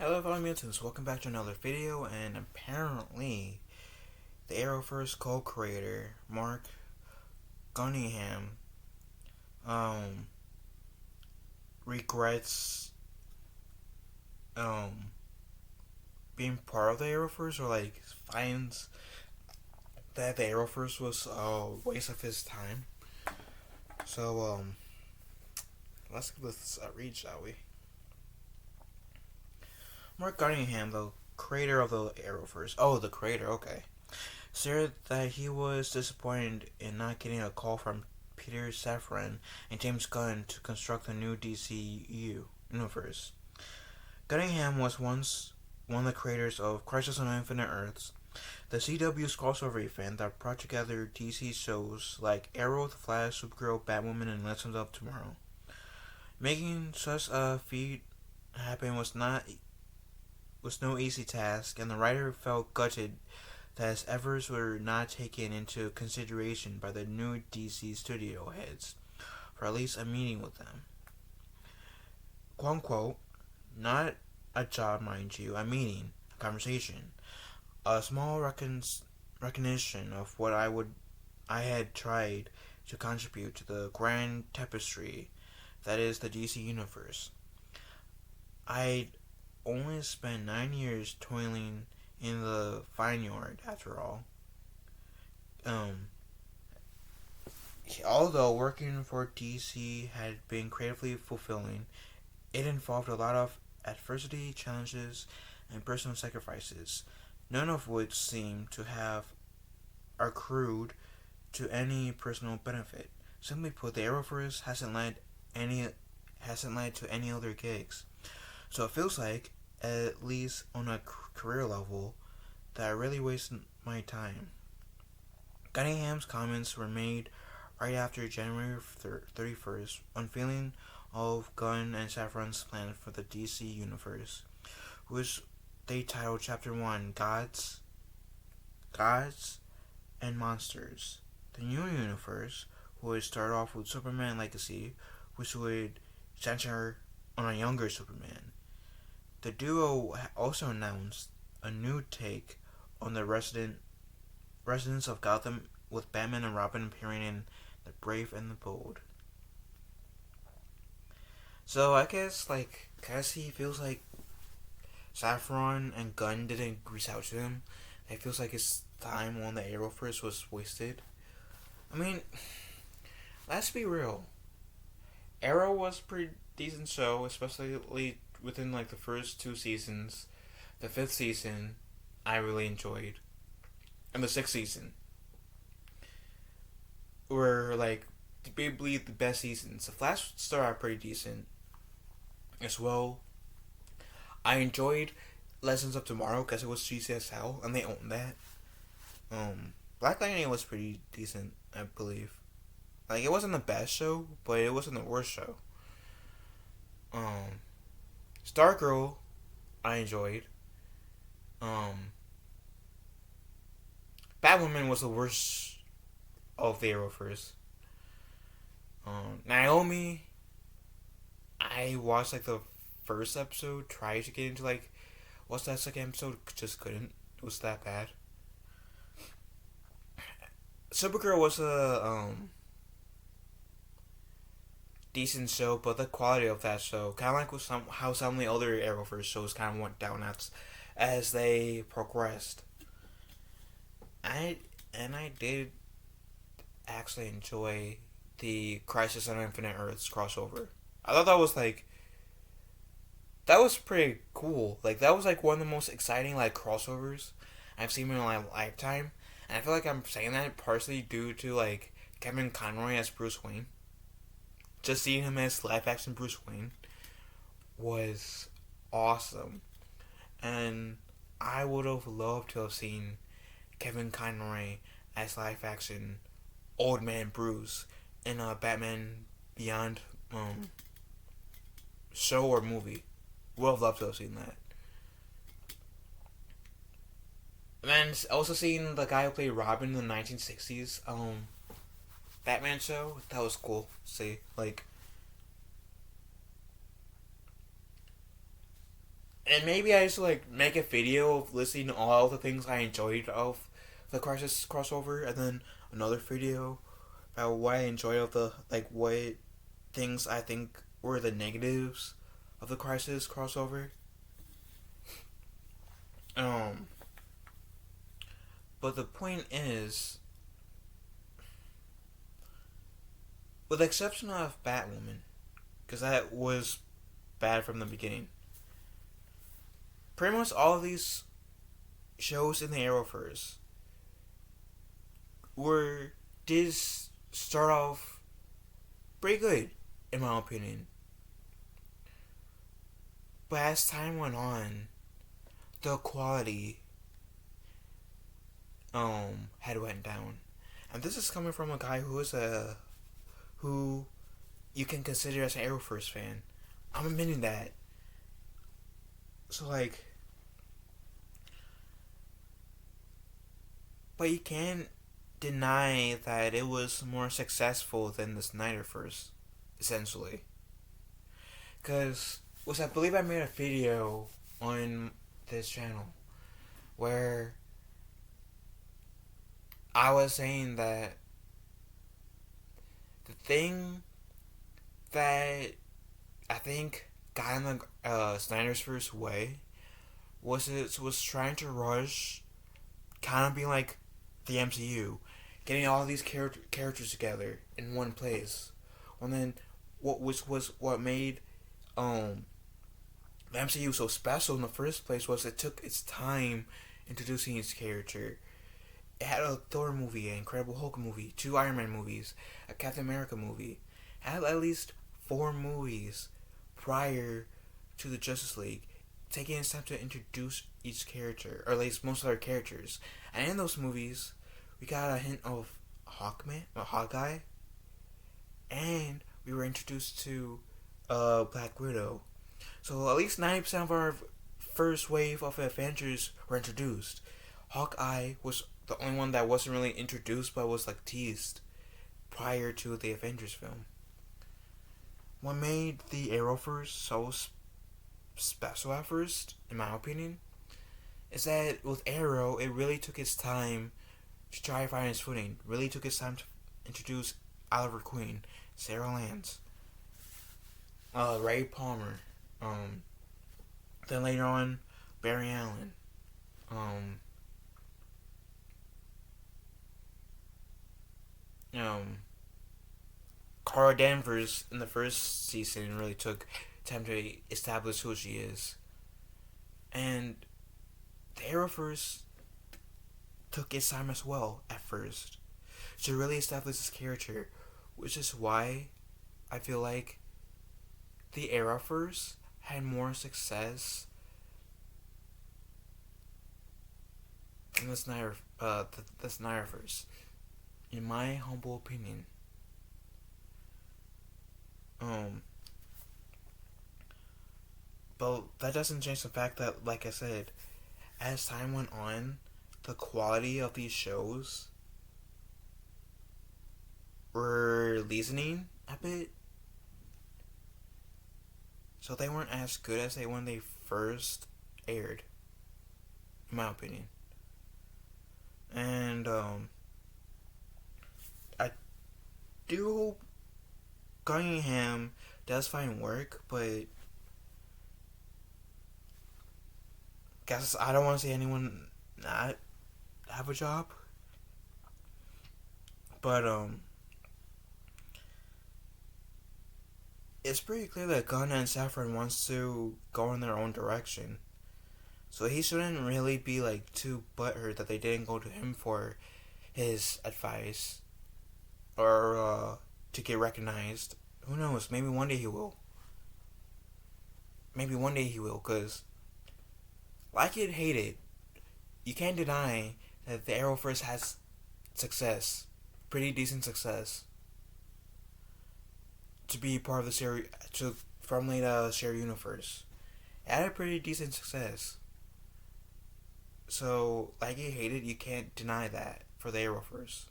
Hello fellow mutants, welcome back to another video, and apparently the Arrowverse Co-Creator, Mark Cunningham, um, regrets, um, being part of the Arrowverse, or finds that the Arrowverse was a waste of his time. So, let's give this a read, shall we? Mark Cunningham, the creator of the Arrowverse, the creator, okay, said that he was disappointed in not getting a call from Peter Safran and James Gunn to construct the new DCU universe. Cunningham was once one of the creators of Crisis on Infinite Earths, the CW's crossover event that brought together DC shows like Arrow, The Flash, Supergirl, Batwoman, and Legends of Tomorrow. Making such a feat happen was no easy task, and the writer felt gutted that his efforts were not taken into consideration by the new DC studio heads for at least a meeting with them. Quote unquote, not a job, mind you, a meeting, a conversation, a small recognition of what I had tried to contribute to the grand tapestry that is the DC universe. I'd only spent 9 years toiling in the vineyard, after all. Although working for DC had been creatively fulfilling, it involved a lot of adversity, challenges, and personal sacrifices, none of which seemed to have accrued to any personal benefit. Simply put, the Arrowverse hasn't led to any other gigs. So it feels like, at least on a career level, that I really wasted my time. Cunningham's comments were made right after January 31st, unveiling of Gunn and Safran's plan for the DC universe, which they titled Chapter 1, Gods and Monsters. The new universe would start off with Superman Legacy, which would center on a younger Superman. The duo also announced a new take on the residents of Gotham, with Batman and Robin appearing in The Brave and the Bold. So I guess Cassie feels like Saffron and Gunn didn't reach out to him. It feels like his time on the Arrowverse was wasted. I mean, let's be real. Arrow was a pretty decent show, especially within the first 2 seasons. The 5th season, I really enjoyed, and the 6th season were debatably the best seasons. The Flash started out pretty decent as well. I enjoyed Legends of Tomorrow because it was cheesy as hell, and they owned that. Black Lightning was pretty decent, I believe. It wasn't the best show, but it wasn't the worst show. Stargirl, I enjoyed. Batwoman was the worst of the Arrowverse. Naomi, I watched the first episode, tried to get into what's that second episode, just couldn't. It was that bad. Supergirl was a decent show, but the quality of that show, kind of with how some of the other Arrowverse shows kind of went down as they progressed. I did actually enjoy the Crisis on Infinite Earths crossover. I thought that was pretty cool. That was one of the most exciting crossovers I've seen in my lifetime, and I feel like I'm saying that partially due to Kevin Conroy as Bruce Wayne. Just seeing him as live action Bruce Wayne was awesome, and I would have loved to have seen Kevin Conroy as live action Old Man Bruce in a Batman Beyond show or movie. Would have loved to have seen that. And then also seeing the guy who played Robin in the 1960s Batman show, that was cool to see. And maybe I just like make a video of listing all the things I enjoyed of the Crisis crossover, and then another video about what I enjoyed of the like what things I think were the negatives of the Crisis crossover. Um, but the point is, with the exception of Batwoman, because that was bad from the beginning. Pretty much all of these shows in the Arrowverse were did start off pretty good, in my opinion. But as time went on, the quality had went down. And this is coming from a guy who you can consider as an Arrowverse fan. I'm admitting that. So like, but you can't deny that it was more successful than the Snyderverse, essentially. Because I believe I made a video on this channel where I was saying that the thing that I think got in the Snyder's way was it was trying to rush, kind of being like the MCU, getting all these characters together in one place, and then what made the MCU so special in the first place was it took its time introducing each character. It had a Thor movie, an Incredible Hulk movie, 2 Iron Man movies, a Captain America movie. It had at least 4 movies prior to the Justice League, taking its time to introduce each character, or at least most of their characters. And in those movies, we got a hint of Hawkeye, and we were introduced to Black Widow. So at least 90% of our first wave of Avengers were introduced. Hawkeye was the only one that wasn't really introduced but was like teased prior to the Avengers film. What made the Arrowverse so special at first, in my opinion, is that with Arrow, it really took its time to try to find its footing. Really took its time to introduce Oliver Queen, Sarah Lance, Ray Palmer, then later on, Barry Allen, um, Carla Danvers in the first season really took time to establish who she is. And the Arrowverse took its time as well at first to really establish this character, which is why I feel like the Arrowverse had more success than the Snyderverse, in my humble opinion. But that doesn't change the fact that, like I said, as time went on, the quality of these shows were lessening a bit. So they weren't as good as they when they first aired, in my opinion. And I do hope Cunningham does find work, but guess I don't want to see anyone not have a job. But it's pretty clear that Gunn and Safran wants to go in their own direction. So he shouldn't really be like too butthurt that they didn't go to him for his advice or to get recognized. Who knows? Maybe one day he will. Because like it, hate it, you can't deny that the Arrowverse has success, pretty decent success, to be part of the series, to firmly share universe. It had a pretty decent success. So, like you hate it, you can't deny that for the Arrowverse.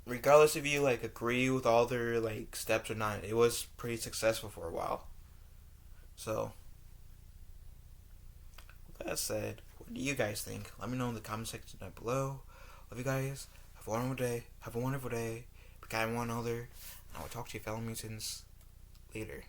regardless if you like agree with all their like steps or not, it was pretty successful for a while. So, with that said, what do you guys think? Let me know in the comment section down below. Love you guys. Have a wonderful day. Have a wonderful day. Be kind to one another. And I will talk to you fellow mutants later.